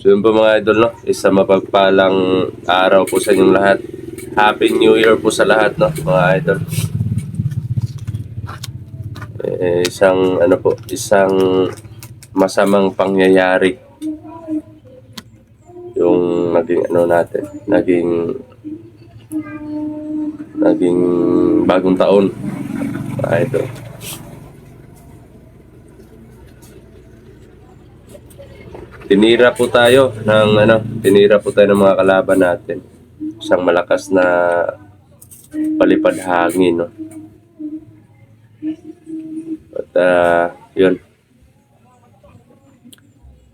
So yun po mga idol, no? Isang mapagpalang araw po sa inyong lahat. Happy New Year po sa lahat, no, mga idol. Isang masamang pangyayari yung naging bagong taon, mga idol. Tinira po tayo ng mga kalaban natin. Isang malakas na palipad hangin, no. At yun.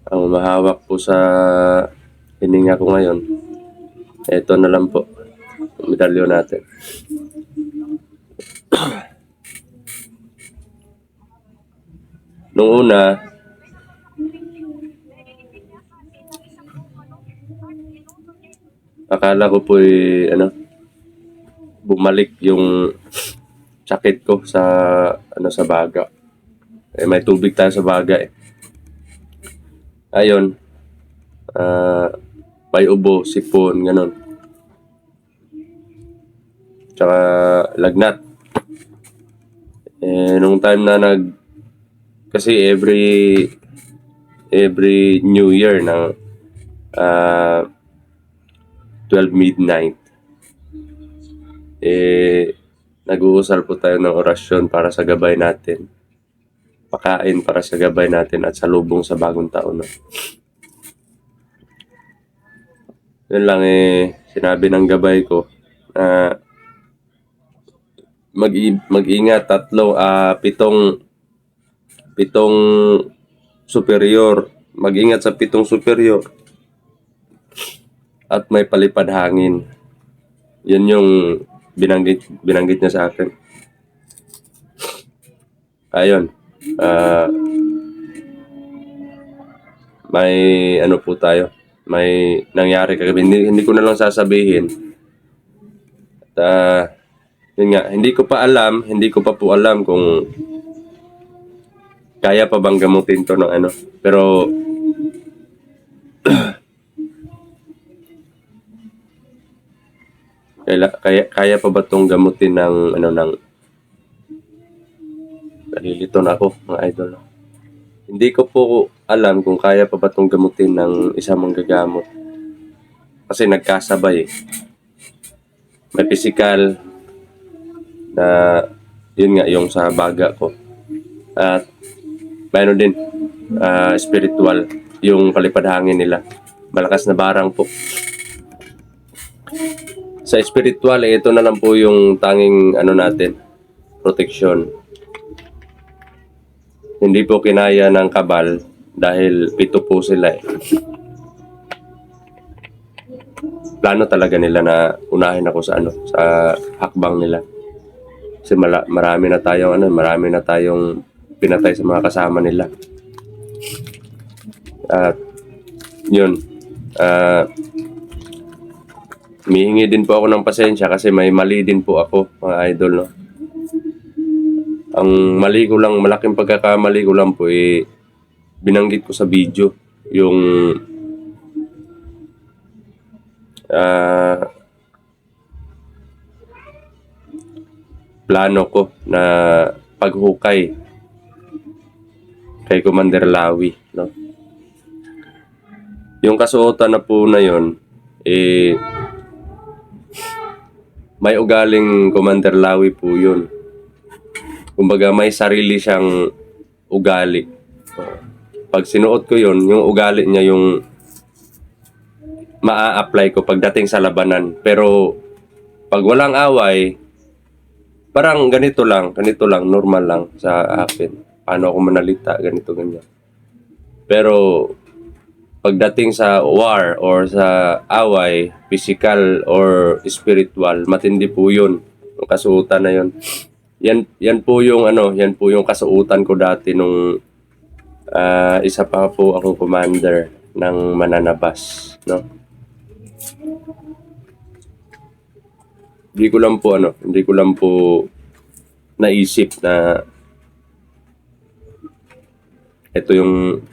Ang mahawak po sa hininga ko ngayon, ito na lang po, yung medalyo natin. Nung una, akala ko po bumalik yung sakit ko sa baga. May tubig tayo sa baga eh. Ayun, may ubo, sipon, ganun. Tsaka lagnat. Nung time na kasi every New Year ng 12 midnight, nag-uusal po tayo ng orasyon para sa gabay natin. Pakain para sa gabay natin at salubong sa bagong taon. No? Yun lang sinabi ng gabay ko na mag-ingat pitong superior. Mag-ingat sa 7 superior at may palipad hangin. Yun yung binanggit niya sa akin. Ayun. May po tayo. May nangyari kagabi. Hindi ko na lang sasabihin. At yun nga, hindi ko pa po alam kung kaya pa bang gamutin to ng pero kaya pa ba tong gamutin ng nalilito na ako, mga idol. Hindi ko po alam kung kaya pa ba tong gamutin ng isang manggagamot. Kasi nagkasabay. May physical na yun nga, yung sa baga ko. At mayroon din spiritual, yung palipad hangin nila. Malakas na barang po. Sa spiritual, ito na lang po yung tanging natin, protection. Hindi po kinaya ng kabal dahil 7 po sila eh. Plano talaga nila na unahin ako sa hakbang nila. Kasi marami na tayong pinatay sa mga kasama nila. At yun, humihingi din po ako ng pasensya kasi may mali din po ako, mga idol, no. Ang malaking pagkakamali ko lang po binanggit ko sa video yung plano ko na paghukay kay Commander Lawi, no. Yung kasuotan na po na yon may ugaling Commander Lawi po yun. Kumbaga may sarili siyang ugali. Pag sinuot ko yun, yung ugali niya yung maa-apply ko pagdating sa labanan. Pero pag walang away, parang ganito lang, normal lang sa akin. Paano ako manalita, ganito, ganyan. Pero pagdating sa war or sa away, physical or spiritual, matindi po yun. Yung kasuotan na yun. Yan po yung kasuotan ko dati nung isa pa po akong commander ng Mananabas, no. Hindi ko lang po naisip na ito yung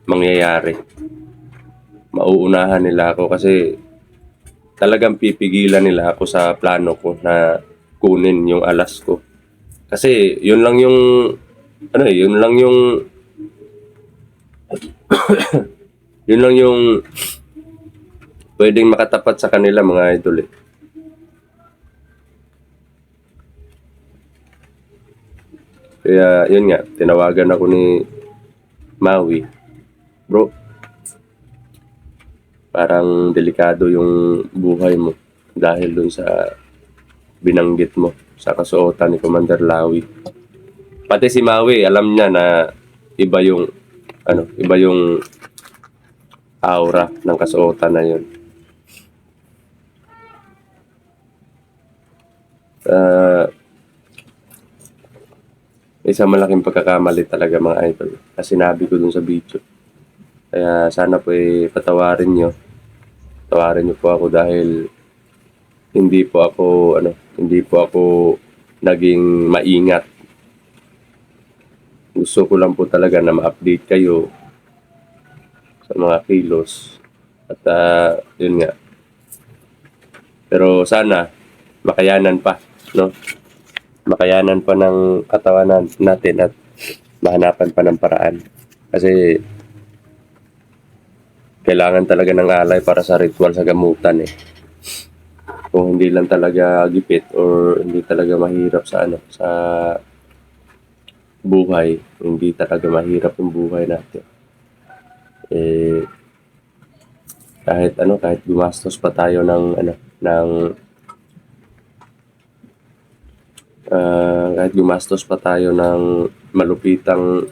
mangyayari. mauunahan nila ako kasi talagang pipigilan nila ako sa plano ko na kunin yung alas ko. Kasi yun lang yung yun lang yung yun lang yung pwedeng makatapat sa kanila mga idol eh. Kaya yun nga, tinawagan ako ni Maui. Bro, parang delikado yung buhay mo dahil dun sa binanggit mo sa kasuotan ni Commander Lawi. Pati si Maui, alam niya na iba yung iba yung aura ng kasuotan na yun. Isang malaking pagkakamali talaga mga idol. Kasi sinabi ko dun sa video. Kaya sana po patawarin nyo. Patawarin nyo po ako dahil hindi po ako naging maingat. Gusto ko lang po talaga na ma-update kayo sa mga kilos. At yun nga. Pero sana makayanan pa, no? Makayanan pa ng katawan natin at mahanapan pa ng paraan. Kasi kailangan talaga ng alay para sa ritual sa gamutan eh. Kung hindi lang talaga gipit or hindi talaga mahirap sa sa buhay, hindi talaga mahirap yung buhay natin. Kahit gumastos pa tayo ng kahit gumastos pa tayo ng malupitang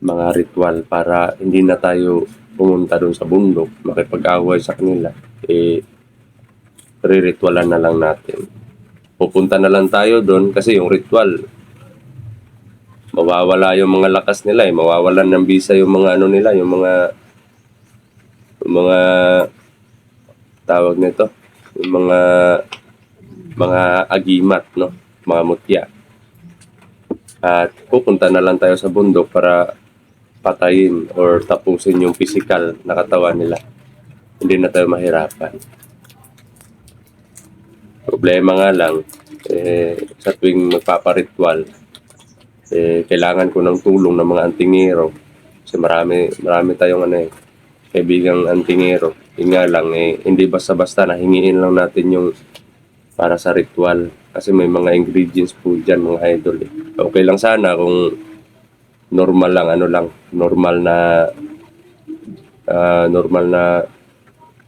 mga ritual para hindi na tayo pumunta doon sa bundok, makipag-away sa kanila, re-ritualan na lang natin. Pupunta na lang tayo doon kasi yung ritual, mawawala yung mga lakas nila mawawalan ng bisa yung mga nila, yung mga tawag nito, yung mga agimat, no? Mga mutya. At pupunta na lang tayo sa bundok para patayin or tapusin yung physical na katawan nila. Hindi na tayo mahirapan. Problema nga lang, sa tuwing magpaparitual, kailangan ko ng tulong ng mga antingero. Kasi marami tayong kaibigang antingero. Yun nga lang, hindi basta-basta na hingiin lang natin yung para sa ritual. Kasi may mga ingredients po dyan mga idol. Okay lang sana kung normal lang, normal na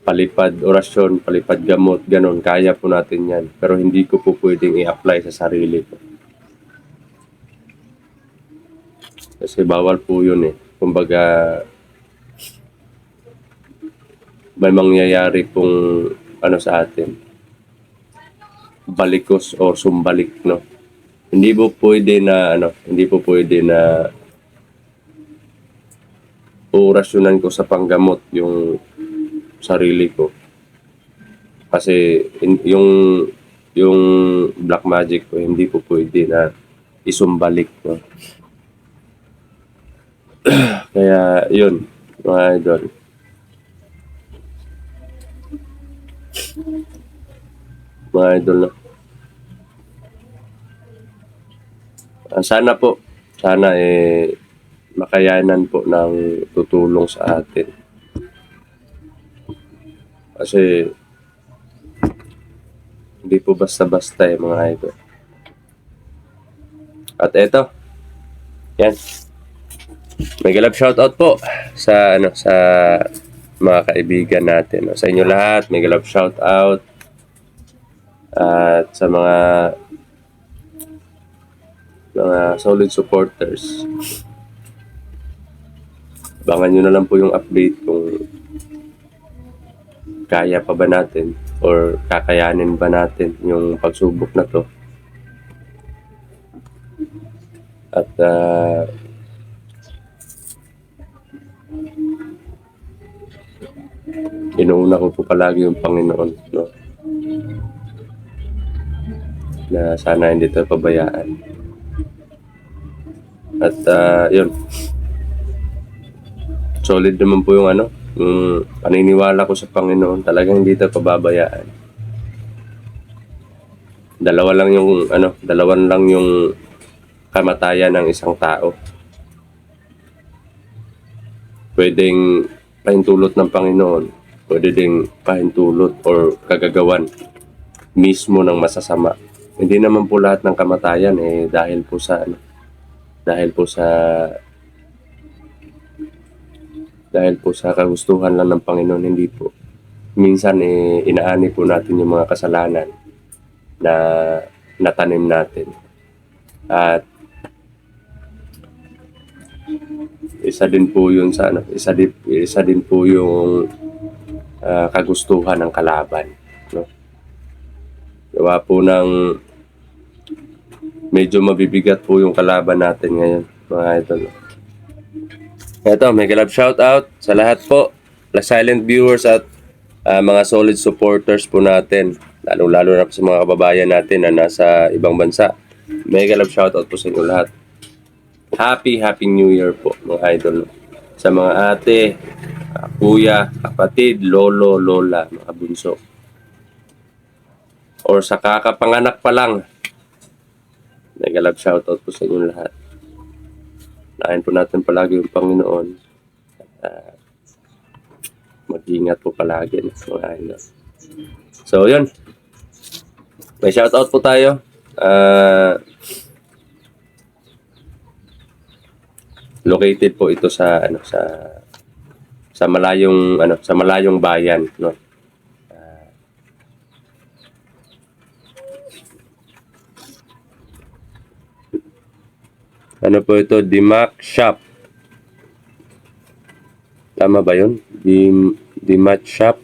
palipad orasyon, palipad gamot, ganon. Kaya po natin yan. Pero hindi ko po pwedeng i-apply sa sarili ko. Kasi bawal po yun eh. Kumbaga, may mangyayari pong sa atin. Balikos or sumbalik, no? Hindi po pwede na orasyonan ko sa panggamot yung sarili ko. Kasi yung black magic ko hindi po pwede na isumbalik, no? Kaya yun, mga idol. Mga idol na. Sana makayanan po ng tutulong sa atin. Kasi hindi po basta-basta mga idol. At eto, yan. Mega love shoutout po sa mga kaibigan natin. Sa inyo lahat, mega love shoutout. At sa mga solid supporters, abangan nyo na lang po yung update kung kaya pa ba natin or kakayanin ba natin yung pagsubok na to. At inuuna ko po palagi yung Panginoon, no? Na sana hindi tayo pabayaan. At yun, solid naman po yung Yung paniniwala ko sa Panginoon, talagang hindi tayo pababayaan. Dalawa lang yung kamatayan ng isang tao. Pwedeng pahintulot ng Panginoon, pwede ding pahintulot or kagagawan mismo ng masasama. Hindi naman po lahat ng kamatayan dahil po sa kagustuhan lang ng Panginoon, hindi po. Minsan inaani po natin yung mga kasalanan na natanim natin. At isa din po yung kagustuhan ng kalaban, no? Gawa po ng medyo mabibigat po yung kalaban natin ngayon, mga idol. Ito, mega love shoutout sa lahat po, silent viewers at mga solid supporters po natin, lalo na po sa mga kababayan natin na nasa ibang bansa. Mega love shoutout po sa inyo lahat. Happy New Year po, mga idol. Sa mga ate, kuya, kapatid, lolo, lola, mga bunso. Or sa kakapanganak pa lang, mega love shoutout po sa inyo lahat. Nahin po natin palagi yung Panginoon. At mag-ingat po palagi, mga idol. So, yun. May shoutout po tayo. Located po ito sa malayong bayan, no. Ano po ito? Dimac Shop. Tama ba yun? Dimit Shop.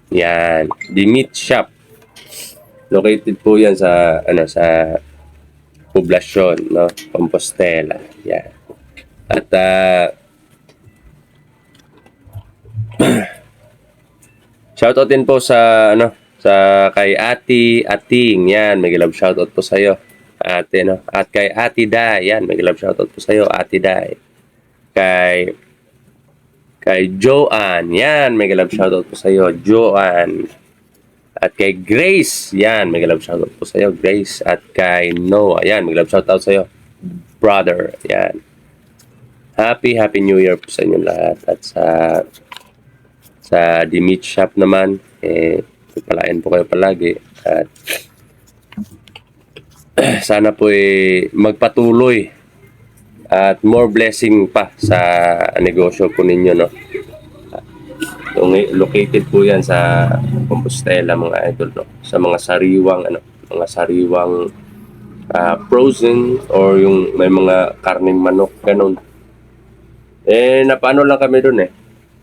Yan. Dimit Shop. Located po yan sa poblasyon, no? Compostela. Yan. At shoutout din po sa kay Ating, yan, may love shoutout po sa iyo. Ate, no? At kay Ate Day, yan, may love shoutout po sa iyo, Ate Day. Kay Joanne, yan, may love shoutout po sa iyo, Joanne. At kay Grace, yan, may love shoutout po sa iyo, Grace. At kay Noah, yan, may love shoutout sa iyo, brother, yan. Happy New Year po sa inyo lahat. At sa The Meat Shop naman, palain po kayo palagi. At sana po magpatuloy at more blessing pa sa negosyo po ninyo, no? Located po yan sa Compostela, mga idol, no? Sa mga sariwang frozen or yung may mga karning manok, ganun. Napano lang kami dun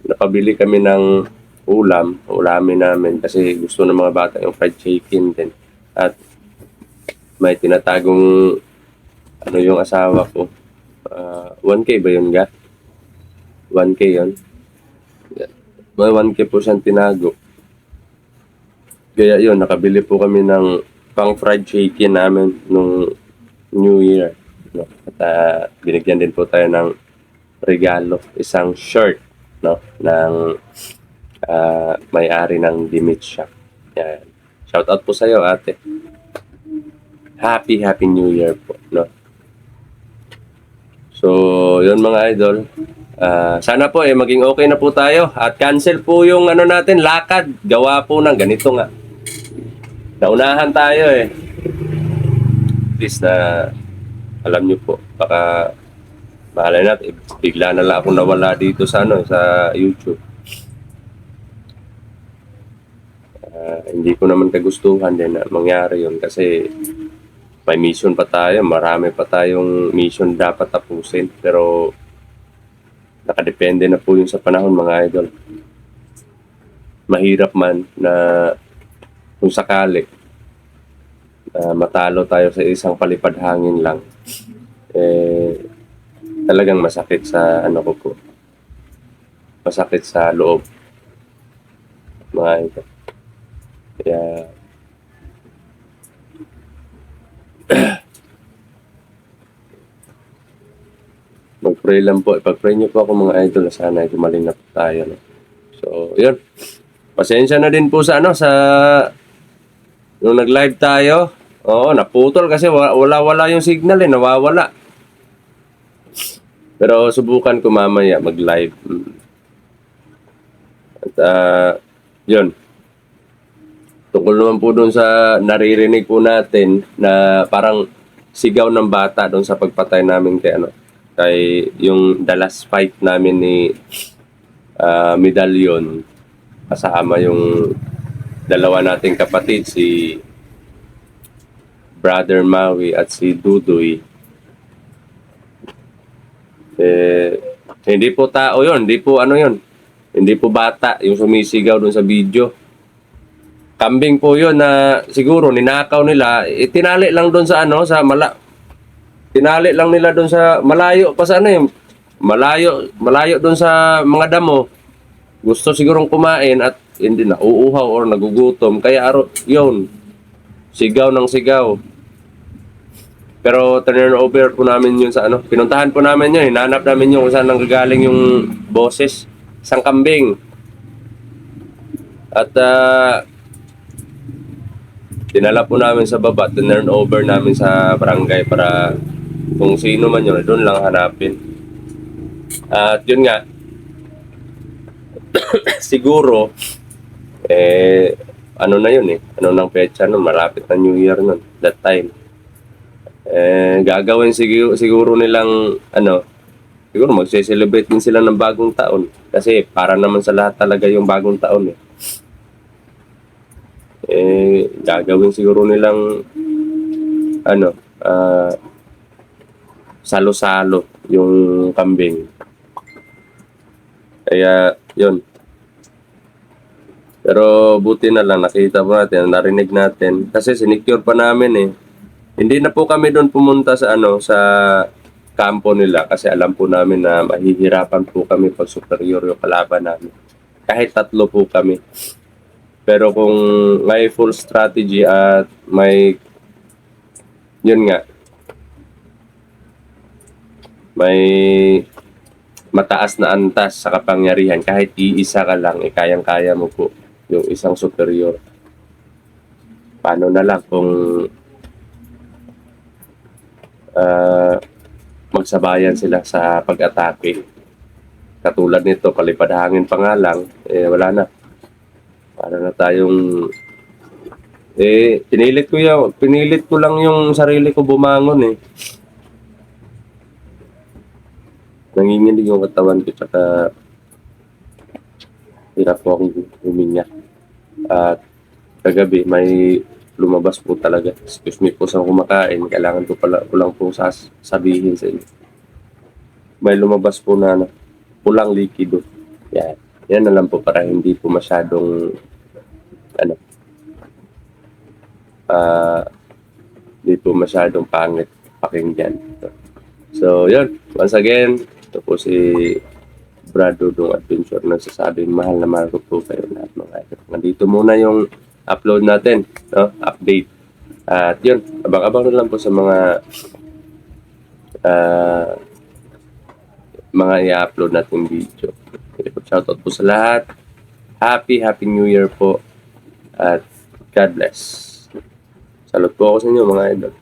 napabili kami ng ulamin namin kasi gusto ng mga bata yung fried chicken din. At may tinatagong yung asawa ko, 1K ba yun, ga? 1K yun. May 1K po siyang tinago. Kaya yun, nakabili po kami ng pang fried chicken namin nung New Year, no? At binigyan din po tayo ng regalo, isang shirt, no, ng may-ari ng Dimit Shop. Yan. Shout out po sa iyo, ate. Happy New Year po, no. So, yun mga idol. Sana po maging okay na po tayo at cancel po yung natin, lakad. Gawa po ng ganito nga. Naunahan tayo Please na alam nyo po, baka mahalay natin, bigla na lang ako nawala dito sa sa YouTube. Hindi ko naman kagustuhan din na mangyari yun kasi may mission pa tayo, marami pa tayong mission dapat tapusin, pero nakadepende na po yun sa panahon, mga idol. Mahirap man na kung sakali matalo tayo sa isang palipad hangin lang, talagang masakit sa masakit sa loob, mga idol. Kaya pray lang po. Ipag-pray niyo po ako mga idol. Sana ay gumaling na po tayo. No? So, yun. Pasensya na din po sa nung nag-live tayo. Oo, naputol kasi wala yung signal nawawala. Pero subukan ko mamaya mag-live. At yun. Tungkol naman po doon sa naririnig po natin na parang sigaw ng bata doon sa pagpatay namin kay yung the last fight namin ni Medallion, kasama yung dalawa nating kapatid, si Brother Maui at si Dudoy. Hindi po tao yon, hindi po yun, hindi po bata yung sumisigaw doon sa video. Kambing po yun na siguro ninakaw nila, tinali lang doon sa tinali lang nila doon sa malayo pa sa malayo doon sa mga damo. Gusto sigurong kumain at hindi na uuhaw or nagugutom, kaya yun, sigaw ng sigaw. Pero turn over po namin yun sa pinuntahan po namin yun, hinanap namin yun kung saan nanggagaling yung boses, isang kambing. At dinala po namin sa baba, turn over namin sa barangay para kung sino man yun, doon lang hanapin. At yun nga, siguro, ano na yun nang petsa nun, malapit na New Year nun, that time. Gagawin siguro nilang, siguro magse-celebrate din sila ng bagong taon. Kasi para naman sa lahat talaga yung bagong taon gagawin siguro nilang salo-salo yung kambing. Kaya yun. Pero buti na lang nakita po natin, narinig natin kasi sinecure pa namin Hindi na po kami doon pumunta sa sa kampo nila kasi alam po namin na mahihirapan po kami pag superior yung kalaban namin. Kahit 3 po kami. Pero kung may full strategy at may may mataas na antas sa kapangyarihan, kahit iisa ka lang, kayang-kaya mo po yung isang superior. Paano na lang kung magsabayan sila sa pag-atake. Katulad nito, palipad hangin pa nga lang, wala na. Para na tayong pinilit ko lang yung sarili ko bumangon Nanginginig yung katawan ko, tsaka hirap po akong huminga. At kagabi may lumabas po talaga. Excuse me po sa kumakain. Kailangan ko lang po sabihin sa inyo. May lumabas po na pulang likido. Yan. Yan na lang po para hindi po masyadong hindi po masyadong pangit pakinggan. So, yun. Once again, ito po si Brad Dudong Adventure nagsasabing mahal na mahal ko po kayo lahat mga idol. Nandito muna yung upload natin, update. At yun, abang-abang na lang po sa mga i-upload natin video. Shoutout po sa lahat. Happy New Year po. At God bless. Salute po ako sa inyo mga idol.